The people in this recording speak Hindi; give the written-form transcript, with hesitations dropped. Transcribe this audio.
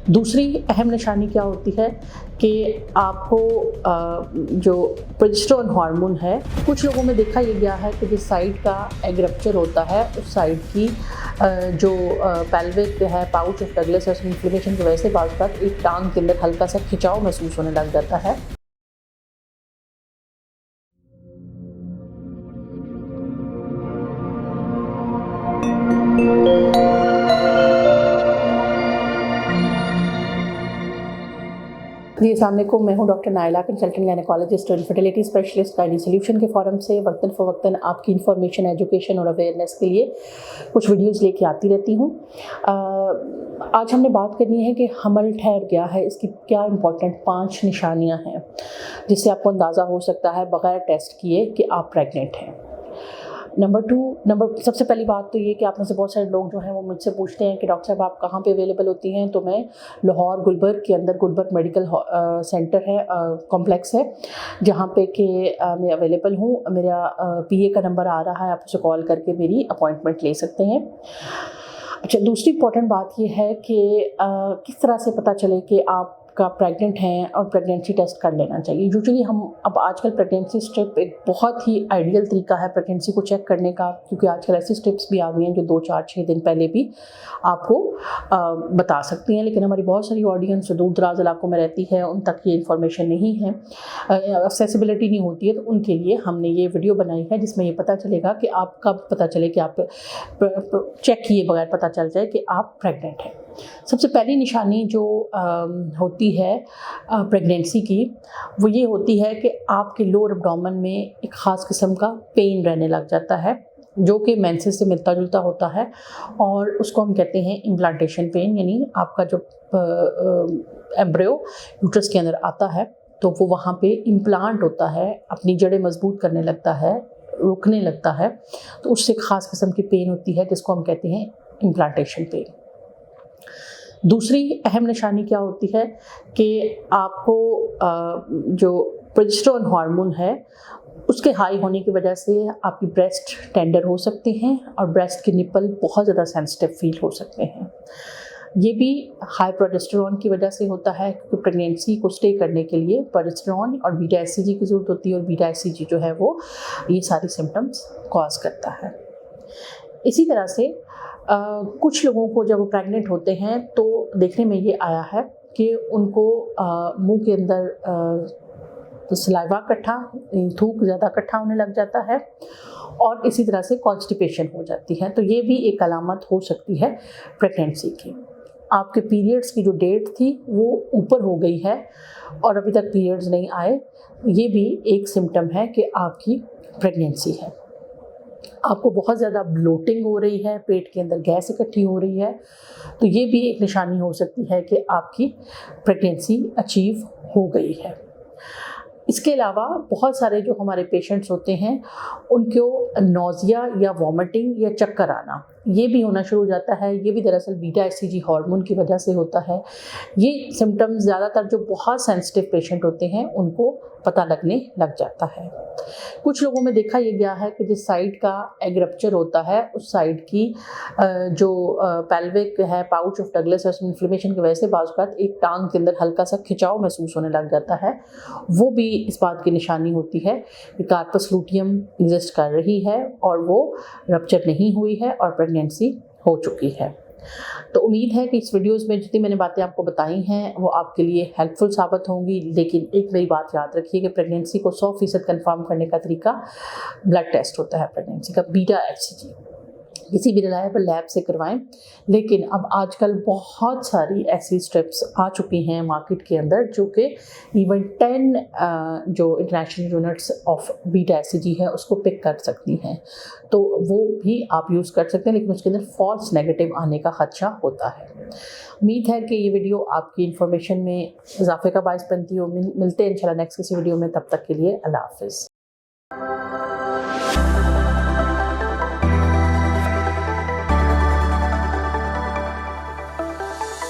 दूसरी अहम निशानी क्या होती है कि आपको जो प्रोजेस्टेरोन हार्मोन है, कुछ लोगों में देखा ये गया है कि जिस साइड का एग रप्चर होता है उस साइड की जो पेल्विक है, पाउच ऑफ डगलस, उसमें इन्फ्लेमेशन की वजह से बाज़ बात एक टांग के अंदर हल्का सा खिंचाव महसूस होने लग जाता है। जी, अस्सलाम वालेकुम। मैं हूं डॉक्टर नायला, कंसल्टेंट गायनेकोलॉजिस्ट और फर्टिलिटी स्पेशलिस्ट गायनी सॉल्यूशन के फोरम से वक्तन फ़वक्तन आपकी इन्फॉर्मेशन, एजुकेशन और अवेयरनेस के लिए कुछ वीडियोस लेके आती रहती हूं। आज हमने बात करनी है कि हमल ठहर गया है, इसकी क्या इंपॉर्टेंट 5 निशानियां हैं जिससे आपको अंदाज़ा हो सकता है बग़ैर टेस्ट किए कि आप प्रेग्नेंट हैं। सबसे पहली बात तो ये कि आप में से बहुत सारे लोग जो हैं वो मुझसे पूछते हैं कि डॉक्टर साहब आप कहाँ पे अवेलेबल होती हैं। तो मैं लाहौर गुलबर्ग के अंदर गुलबर्ग मेडिकल सेंटर है, कॉम्प्लेक्स है, जहाँ पे कि मैं अवेलेबल हूँ। मेरा PA का नंबर आ रहा है, आप उसे कॉल करके मेरी अपॉइंटमेंट ले सकते हैं। अच्छा, दूसरी इंपॉर्टेंट बात ये है कि किस तरह से पता चले कि आप का प्रेग्नेंट हैं और प्रेगनेंसी टेस्ट कर लेना चाहिए। यूजुअली हम अब आजकल प्रेगनेंसी स्ट्रिप एक बहुत ही आइडियल तरीका है प्रेगनेंसी को चेक करने का, क्योंकि आजकल ऐसी स्ट्रिप्स भी आ गई हैं जो 2, 4, 6 दिन पहले भी आपको बता सकती हैं। लेकिन हमारी बहुत सारी ऑडियंस जो दूर दराज इलाकों में रहती है उन तक ये इन्फॉर्मेशन नहीं है, एक्सेसिबिलिटी नहीं होती है, तो उनके लिए हमने ये वीडियो बनाई है जिसमें ये पता चलेगा कि आप कब पता चले कि आप चेक किए बगैर पता चल जाए कि आप प्रेग्नेंट हैं। सबसे पहली निशानी जो होती है प्रेगनेंसी की, वो ये होती है कि आपके लोअर एब्डोमेन में एक ख़ास किस्म का पेन रहने लग जाता है जो कि मेंसेस से मिलता जुलता होता है, और उसको हम कहते हैं इम्प्लांटेशन पेन। यानी आपका जो एम्ब्रियो यूट्रस के अंदर आता है तो वो वहाँ पे इम्प्लांट होता है, अपनी जड़ें मजबूत करने लगता है, रुकने लगता है, तो उससे ख़ास किस्म की पेन होती है जिसको हम कहते हैं इम्प्लांटेशन पेन। दूसरी अहम निशानी क्या होती है कि आपको जो प्रोजेस्टेरोन हार्मोन है उसके हाई होने की वजह से आपकी ब्रेस्ट टेंडर हो सकती हैं और ब्रेस्ट के निपल बहुत ज़्यादा सेंसिटिव फील हो सकते हैं। ये भी हाई प्रोजेस्टेरोन की वजह से होता है, क्योंकि प्रेगनेंसी को स्टे करने के लिए प्रोजेस्टेरोन और बीटा एससीजी की ज़रूरत होती है, और बीटा एससीजी जो है वो ये सारी सिम्टम्स कॉज करता है। इसी तरह से कुछ लोगों को जब वो प्रेग्नेंट होते हैं तो देखने में ये आया है कि उनको मुंह के अंदर सलाइवा इकट्ठा, थूक ज़्यादा इकट्ठा होने लग जाता है, और इसी तरह से कॉन्स्टिपेशन हो जाती है। तो ये भी एक अलामत हो सकती है प्रेगनेंसी की। आपके पीरियड्स की जो डेट थी वो ऊपर हो गई है और अभी तक पीरियड्स नहीं आए, ये भी एक सिम्टम है कि आपकी प्रेगनेंसी है। आपको बहुत ज़्यादा ब्लोटिंग हो रही है, पेट के अंदर गैस इकट्ठी हो रही है, तो ये भी एक निशानी हो सकती है कि आपकी प्रेगनेंसी अचीव हो गई है। इसके अलावा बहुत सारे जो हमारे पेशेंट्स होते हैं उनको नौजिया या वॉमिटिंग या चक्कर आना ये भी होना शुरू हो जाता है। ये भी दरअसल बीटा एससीजी हार्मोन की वजह से होता है। ये सिम्टम्स ज़्यादातर जो बहुत सेंसिटिव पेशेंट होते हैं उनको पता लगने लग जाता है। कुछ लोगों में देखा ये गया है कि जिस साइड का एग रप्चर होता है उस साइड की जो पेल्विक है, पाउच ऑफ डगलस, उसमें इन्फ्लेमेशन की वजह से बाज़ औक़ात एक टांग के अंदर हल्का सा खिंचाव महसूस होने लग जाता है। वो भी इस बात की निशानी होती है कि कार्पस लूटियम एग्जिस्ट कर रही है और वो रप्चर नहीं हुई है और प्रेगनेंसी हो चुकी है। तो उम्मीद है कि इस वीडियोस में जितनी मैंने बातें आपको बताई हैं वो आपके लिए हेल्पफुल साबित होंगी। लेकिन एक मेरी बात याद रखिए कि प्रेगनेंसी को 100% कंफर्म करने का तरीका ब्लड टेस्ट होता है प्रेगनेंसी का, बीटा एचसीजी। किसी भी रिलायबल लैब से करवाएं। लेकिन अब आजकल बहुत सारी ऐसी स्ट्रिप्स आ चुकी हैं मार्केट के अंदर जो कि इवन 10 जो international units of beta HCG है उसको पिक कर सकती हैं, तो वो भी आप यूज़ कर सकते हैं, लेकिन उसके अंदर फॉल्स नेगेटिव आने का खदशा होता है। उम्मीद है कि ये वीडियो आपकी इन्फॉर्मेशन में इजाफे का बायस बनती हो। मिलते हैं इंशाल्लाह नेक्स्ट किसी वीडियो में, तब तक के लिए अल्लाह हाफ़िज़।